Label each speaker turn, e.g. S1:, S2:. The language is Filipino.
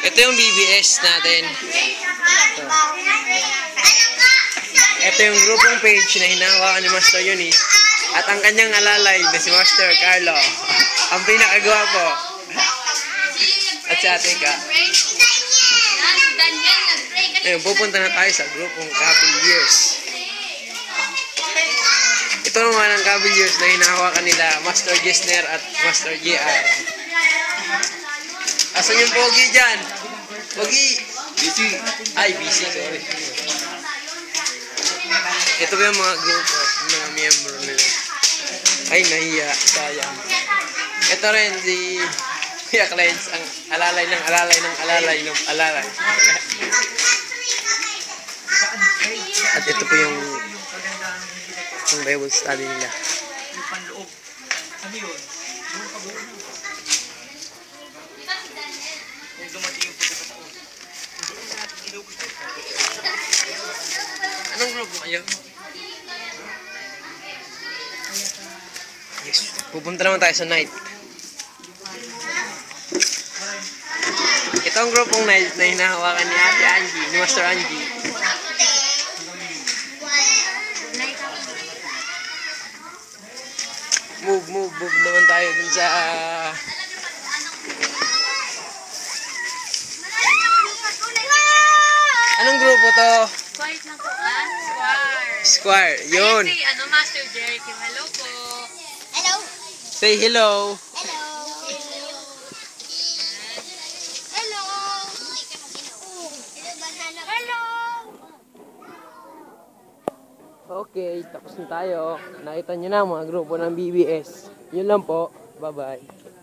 S1: Ito yung BBS natin. Ito yung grupong page na hinahawakan ni Master Eunice. At ang kanyang alalay na si Master Carlo. Ang pinakagwapo. At si Ate Ka. Ngayon, pupunta na tayo sa grupong Cavaliers. Ito naman ang Cavaliers na hinahawakan nila Master Gessner at Master JR. Asan yung pogi dyan? Pogi!
S2: Busy.
S1: Ay, busy, sorry. Ito ba yung mga grupo, mga miyembro nila? Ay, nahiya. Sayang. Ito rin si Kuya Clens, ang alalay ng alalay ng alalay ng alalay. At ito po yung Bible study nila. Anong grupo kayo? Yes. Pupunta naman tayo sa night. Ito ang grupong night na hinahawakan ni Ate Angie, ni Master Angie. Move naman tayo dun sa... Anong grupo to?
S3: Square na po, Square.
S1: Square, yun.
S3: Ay, si, Master Jericho. Hello po.
S4: Hello.
S1: Say hello.
S4: Hello. Hello. Hello.
S1: Okay, tapos na tayo. Nakita nyo na mga grupo ng BBS. Yun lang po. Bye-bye.